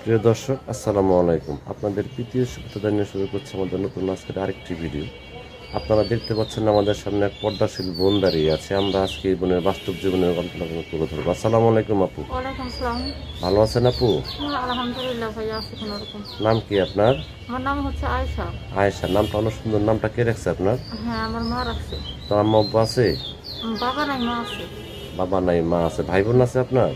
প্রিয় দর্শক, আসসালামু আলাইকুম। আপনাদের প্রীতীয় শুভেচ্ছা জানিয়ে শুরু করছে আমাদের নতুন আজকের আরেকটি ভিডিও। আপনারা দেখতে পাচ্ছেন আমাদের সামনে এক পর্দাশীল বোন দাঁড়িয়ে আছে। আমরা আজকে এই বোনের বাস্তব জীবনের গল্পটা তুলে ধরবো। আসসালামু আলাইকুম আপু। ওয়ালাইকুম আসসালাম। ভালো আছেন আপু? হ্যাঁ, আলহামদুলিল্লাহ ভাইয়া, আছি কোনোরকম। নাম কি আপনার? আমার নাম হচ্ছে আয়েশা। আয়েশা, নামটা অনেক সুন্দর। নামটা কে রাখছে আপনার? হ্যাঁ, আমার মা রাখছে। তো আম্মা আব্বু আছে? বাবা নাই, মা আছে। বাবা নাই, মা আছে। ভাই বোন আছে আপনার?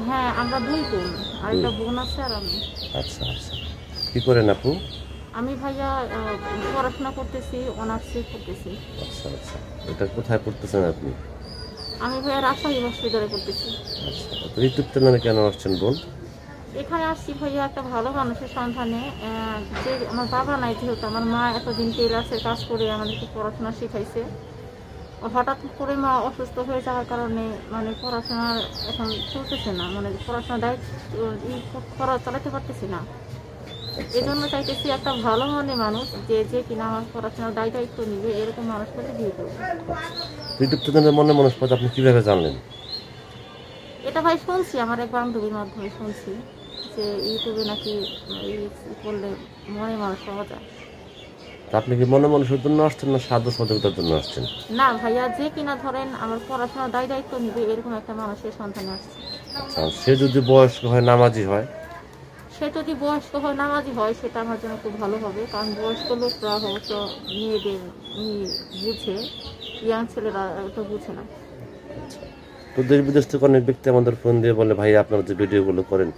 হ্যাঁ, আমরা দুই বোন, আর দুই। একটা বোন আছে আর আমি। আচ্ছা আচ্ছা, কি করেন আপু? আমি ভাইয়া পড়াশোনা করতেছি, অনার্সে করতেছি। আচ্ছা আচ্ছা, এটা কোথায় পড়তেছেন আপনি? আমি ভাইয়া রাজশাহী বিশ্ববিদ্যালয়ে করতেছি। আচ্ছা, তো ইউটিউব চ্যানেলে কেন আসছেন বোন? এখানে আসছি ভাইয়া একটা ভালো মানুষের সন্ধানে। যে আমার বাবা নাই, যেহেতু আমার মা এতদিন টেলার্সের কাজ করে আমাদেরকে পড়াশোনা শিখাইছে। হঠাৎ করে মা অসুস্থ হয়ে যাওয়ার কারণে মানে পড়াশোনা এখন চলতেছে না, মানে পড়াশোনার দায়িত্ব চালাতে পারতেছি না। এই জন্য চাইতেছি একটা ভালো মনে মানুষ যে কিনা আমার পড়াশোনার দায়িত্ব নিবে, এরকম মানুষ করে বিয়ে করবো। ইউটিউব চ্যানেলে মনে মানুষ পদ আপনি কিভাবে জানলেন? এটা ভাই শুনছি, আমার এক বান্ধবীর মাধ্যমে শুনছি যে ইউটিউবে নাকি করলে মনে মানুষ পাওয়া যায়। তা আপনি কি মনে মানুষের জন্য আসছেন না সাহায্য সহযোগিতার জন্য আসছেন? না ভাইয়া, যে কিনা ধরেন আমার পড়াশোনার দায়িত্ব নিবে, এরকম একটা মানুষের সন্ধানে আসছে। আচ্ছা, সে যদি বয়স্ক হয়, নামাজি হয়? সে যদি বয়স্ক হয়, নামাজি হয়, সেটা আমার জন্য খুব ভালো হবে। কারণ বয়স্ক লোকরা হয়তো মেয়েদের বুঝে, ইয়াং ছেলেরা তো বুঝে না। তো দেশ বিদেশ থেকে অনেক ব্যক্তি আমাদের ফোন দিয়ে বলে, ভাই আপনারা যে ভিডিওগুলো করেন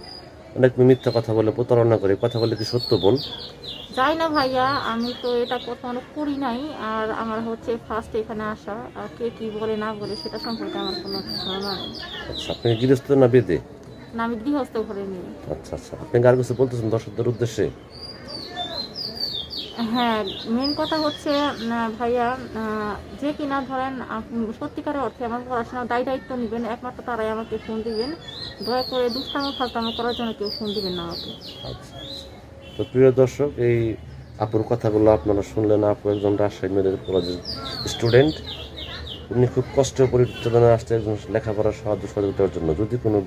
অনেক মিথ্যা কথা বলে, প্রতারণা করে। কথা বলে কি সত্য বোন? যাই না ভাইয়া, আমি তো এটা কখনো করি নাই। আর আমার হচ্ছে ফার্স্ট এখানে আসা, আর কে কি বলে না বলে সেটা সম্পর্কে আমার কোনো ধারণা নেই। আচ্ছা, আপনি গৃহস্থ না বেদে? না, আমি গৃহস্থ ঘরে নিই। আচ্ছা আচ্ছা, আপনি আর কিছু বলতেছেন দর্শকদের উদ্দেশ্যে? হ্যাঁ, মেন কথা হচ্ছে ভাইয়া, যে কিনা ধরেন সত্যিকারের অর্থে আমার পড়াশোনার দায়িত্ব নেবেন, একমাত্র তারাই আমাকে ফোন দিবেন। দয়া করে দুষ্টামি ফাজলামি করার জন্য কেউ ফোন দিবেন না আমাকে। আচ্ছা, তো প্রিয় দর্শক, এই আপুর কথাগুলো আপনারা শুনলেন। আপু একজন রাজশাহী মেডিকেল কলেজের স্টুডেন্ট। উনি খুব কষ্ট পরিচর্যা আসছে একজন লেখাপড়ার সাহায্য সহযোগিতার জন্য। যদি কোনো